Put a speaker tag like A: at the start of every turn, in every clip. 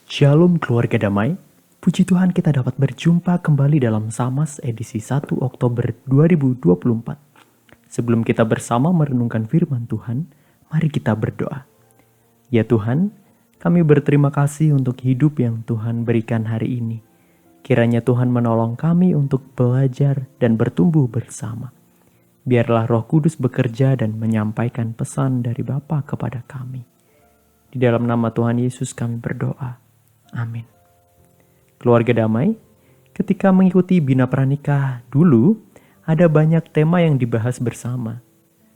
A: Shalom keluarga damai, puji Tuhan kita dapat berjumpa kembali dalam Samas edisi 1 Oktober 2024. Sebelum kita bersama merenungkan firman Tuhan, mari kita berdoa. Ya Tuhan, kami berterima kasih untuk hidup yang Tuhan berikan hari ini. Kiranya Tuhan menolong kami untuk belajar dan bertumbuh bersama. Biarlah Roh Kudus bekerja dan menyampaikan pesan dari Bapa kepada kami. Di dalam nama Tuhan Yesus kami berdoa. Amin. Keluarga damai, ketika mengikuti Bina Pranikah dulu, ada banyak tema yang dibahas bersama.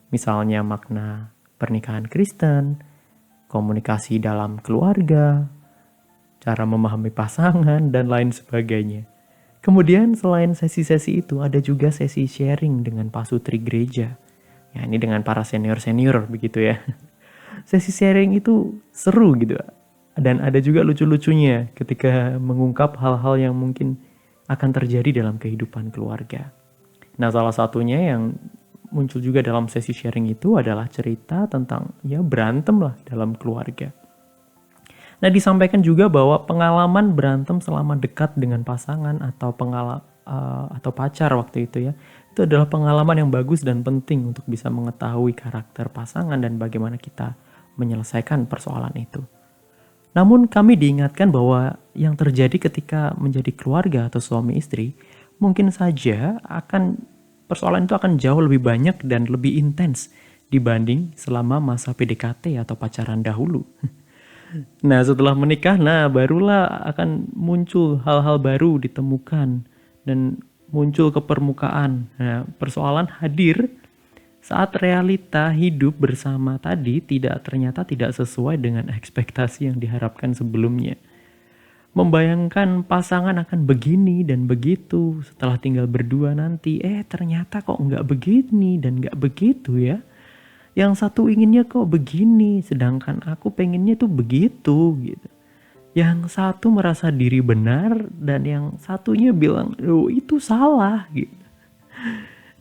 A: Misalnya makna pernikahan Kristen, komunikasi dalam keluarga, cara memahami pasangan, dan lain sebagainya. Kemudian selain sesi-sesi itu, ada juga sesi sharing dengan pasutri gereja. Ya, ini dengan para senior-senior begitu ya. Sesi sharing itu seru gitu. Dan ada juga lucu-lucunya ketika mengungkap hal-hal yang mungkin akan terjadi dalam kehidupan keluarga. Nah, salah satunya yang muncul juga dalam sesi sharing itu adalah cerita tentang ya berantem lah dalam keluarga. Nah, disampaikan juga bahwa pengalaman berantem selama dekat dengan pasangan atau atau pacar waktu itu ya, itu adalah pengalaman yang bagus dan penting untuk bisa mengetahui karakter pasangan dan bagaimana kita menyelesaikan persoalan itu. Namun kami diingatkan bahwa yang terjadi ketika menjadi keluarga atau suami istri mungkin saja persoalan itu akan jauh lebih banyak dan lebih intens dibanding selama masa PDKT atau pacaran dahulu. Nah, setelah menikah, barulah akan muncul hal-hal baru ditemukan dan muncul ke permukaan. Nah, persoalan hadir saat realita hidup bersama tadi ternyata tidak sesuai dengan ekspektasi yang diharapkan sebelumnya. Membayangkan pasangan akan begini dan begitu setelah tinggal berdua nanti, ternyata kok nggak begini dan nggak begitu ya. Yang satu inginnya kok begini, sedangkan aku pengennya tuh begitu gitu. Yang satu merasa diri benar dan yang satunya bilang, oh itu salah gitu.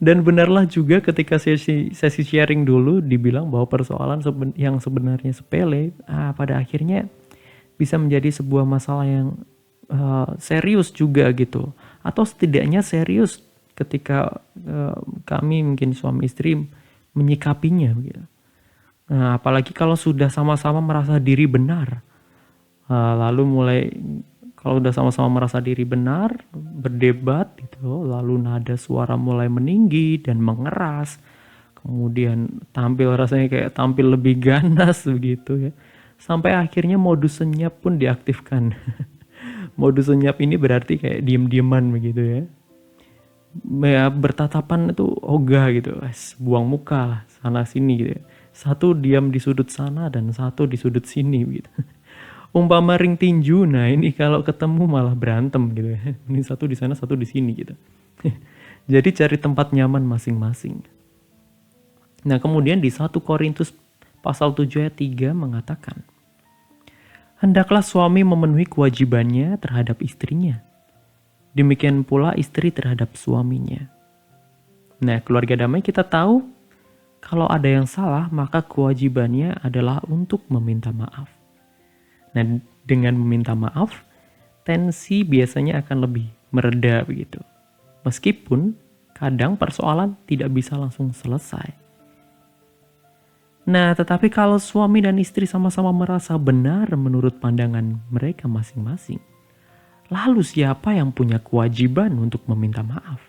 A: Dan benarlah juga ketika sesi sharing dulu dibilang bahwa persoalan yang sebenarnya sepele pada akhirnya bisa menjadi sebuah masalah yang serius juga gitu. Atau setidaknya serius ketika kami mungkin suami istri menyikapinya gitu. Nah, apalagi kalau sudah sama-sama merasa diri benar. Kalau udah sama-sama merasa diri benar, berdebat gitu, lalu nada suara mulai meninggi dan mengeras, kemudian rasanya kayak tampil lebih ganas begitu ya, sampai akhirnya modus senyap pun diaktifkan. Modus senyap ini berarti kayak diem-dieman begitu ya, bertatapan itu ogah gitu, buang muka lah sana sini gitu ya. Satu diam di sudut sana dan satu di sudut sini gitu. Umpama ring tinju, nah ini kalau ketemu malah berantem gitu ya. Ini satu di sana, satu di sini gitu. Jadi cari tempat nyaman masing-masing. Nah, kemudian di 1 Korintus pasal 7 ayat 3 mengatakan, hendaklah suami memenuhi kewajibannya terhadap istrinya. Demikian pula istri terhadap suaminya. Nah, keluarga damai kita tahu kalau ada yang salah maka kewajibannya adalah untuk meminta maaf. Nah, dengan meminta maaf, tensi biasanya akan lebih mereda begitu. Meskipun kadang persoalan tidak bisa langsung selesai. Nah, tetapi kalau suami dan istri sama-sama merasa benar menurut pandangan mereka masing-masing, lalu siapa yang punya kewajiban untuk meminta maaf?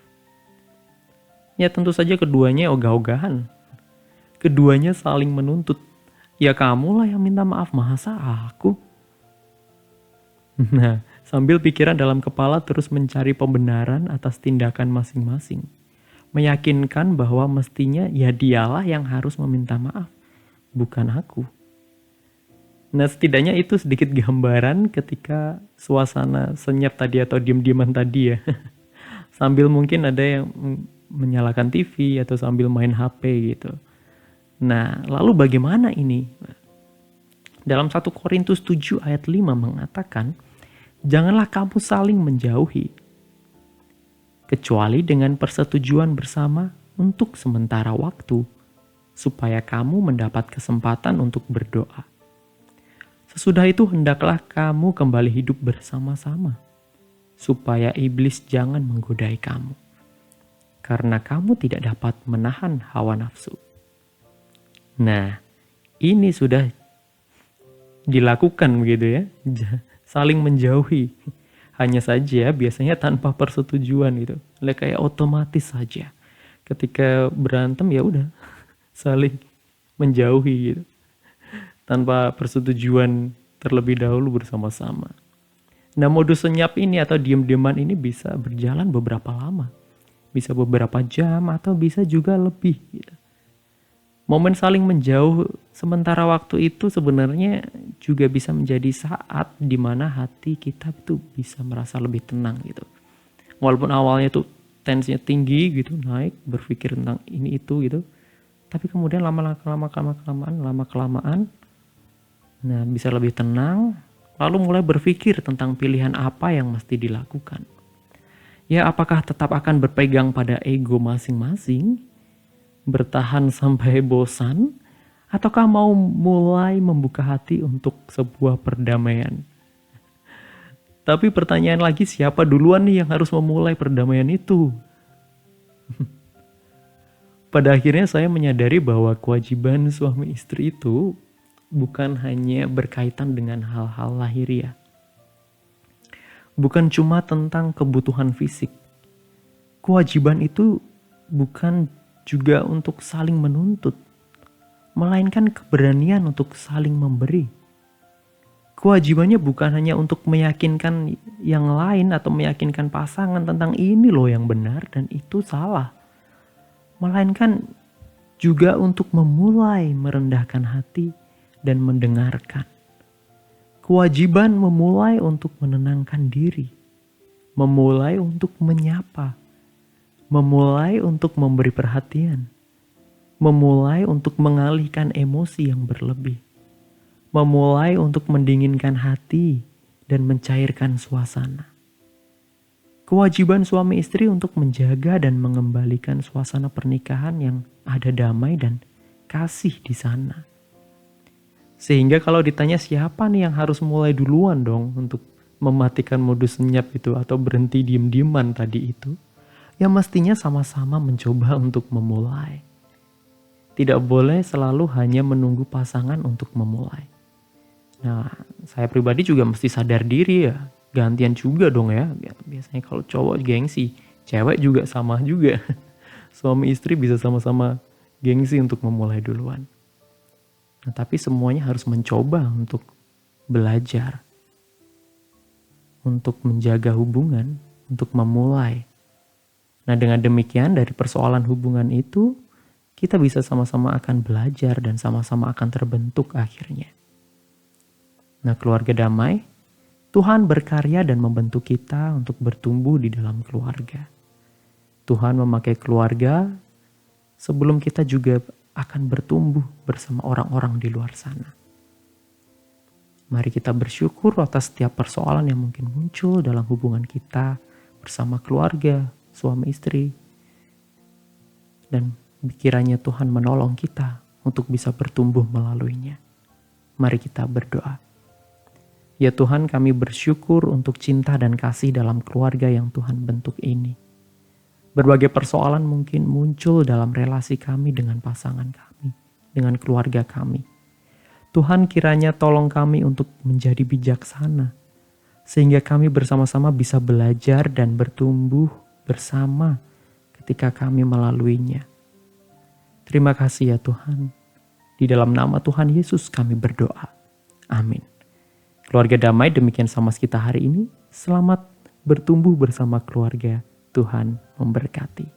A: Ya tentu saja keduanya ogah-ogahan. Keduanya saling menuntut. Ya kamulah yang minta maaf, masa aku? Nah, sambil pikiran dalam kepala terus mencari pembenaran atas tindakan masing-masing. Meyakinkan bahwa mestinya ya dialah yang harus meminta maaf, bukan aku. Nah, setidaknya itu sedikit gambaran ketika suasana senyap tadi atau diem-dieman tadi ya. Sambil mungkin ada yang menyalakan TV atau sambil main HP gitu. Nah, lalu bagaimana ini? Dalam 1 Korintus 7 ayat 5 mengatakan, janganlah kamu saling menjauhi, kecuali dengan persetujuan bersama untuk sementara waktu, supaya kamu mendapat kesempatan untuk berdoa. Sesudah itu hendaklah kamu kembali hidup bersama-sama, supaya iblis jangan menggodai kamu, karena kamu tidak dapat menahan hawa nafsu. Nah, ini sudah dilakukan begitu ya, saling menjauhi. Hanya saja biasanya tanpa persetujuan gitu. Kayak otomatis saja. Ketika berantem ya udah saling menjauhi gitu. Tanpa persetujuan terlebih dahulu bersama-sama. Nah, modus senyap ini atau diam-diaman ini bisa berjalan beberapa lama. Bisa beberapa jam atau bisa juga lebih gitu. Momen saling menjauh sementara waktu itu sebenarnya juga bisa menjadi saat di mana hati kita tuh bisa merasa lebih tenang gitu. Walaupun awalnya tuh tensinya tinggi gitu, naik, berpikir tentang ini itu gitu. Tapi kemudian lama-kelamaan, nah bisa lebih tenang, lalu mulai berpikir tentang pilihan apa yang mesti dilakukan. Ya, apakah tetap akan berpegang pada ego masing-masing, bertahan sampai bosan, ataukah mau mulai membuka hati untuk sebuah perdamaian? Tapi pertanyaan lagi, siapa duluan nih yang harus memulai perdamaian itu? Pada akhirnya saya menyadari bahwa kewajiban suami istri itu bukan hanya berkaitan dengan hal-hal lahiriah. Bukan cuma tentang kebutuhan fisik. Kewajiban itu bukan juga untuk saling menuntut, melainkan keberanian untuk saling memberi. Kewajibannya bukan hanya untuk meyakinkan yang lain atau meyakinkan pasangan tentang ini loh yang benar dan itu salah. Melainkan juga untuk memulai merendahkan hati dan mendengarkan. Kewajiban memulai untuk menenangkan diri, memulai untuk menyapa, memulai untuk memberi perhatian, memulai untuk mengalihkan emosi yang berlebih, memulai untuk mendinginkan hati dan mencairkan suasana. Kewajiban suami istri untuk menjaga dan mengembalikan suasana pernikahan yang ada damai dan kasih di sana. Sehingga kalau ditanya siapa nih yang harus mulai duluan dong untuk mematikan modus senyap itu atau berhenti diem-dieman tadi itu, ya mestinya sama-sama mencoba untuk memulai. Tidak boleh selalu hanya menunggu pasangan untuk memulai. Nah, saya pribadi juga mesti sadar diri ya, gantian juga dong ya. Biasanya kalau cowok gengsi, cewek juga sama juga. Suami istri bisa sama-sama gengsi untuk memulai duluan. Nah, tapi semuanya harus mencoba untuk belajar, untuk menjaga hubungan, untuk memulai. Nah, dengan demikian dari persoalan hubungan itu, kita bisa sama-sama akan belajar dan sama-sama akan terbentuk akhirnya. Nah, keluarga damai, Tuhan berkarya dan membentuk kita untuk bertumbuh di dalam keluarga. Tuhan memakai keluarga sebelum kita juga akan bertumbuh bersama orang-orang di luar sana. Mari kita bersyukur atas setiap persoalan yang mungkin muncul dalam hubungan kita bersama keluarga, suami istri. Dan kiranya Tuhan menolong kita untuk bisa bertumbuh melaluinya. Mari kita berdoa. Ya Tuhan, kami bersyukur untuk cinta dan kasih dalam keluarga yang Tuhan bentuk ini. Berbagai persoalan mungkin muncul dalam relasi kami dengan pasangan kami, dengan keluarga kami. Tuhan kiranya tolong kami untuk menjadi bijaksana, sehingga kami bersama-sama bisa belajar dan bertumbuh bersama ketika kami melaluinya. Terima kasih ya Tuhan. Di dalam nama Tuhan Yesus kami berdoa. Amin. Keluarga damai, demikian sama kita hari ini. Selamat bertumbuh bersama keluarga. Tuhan memberkati.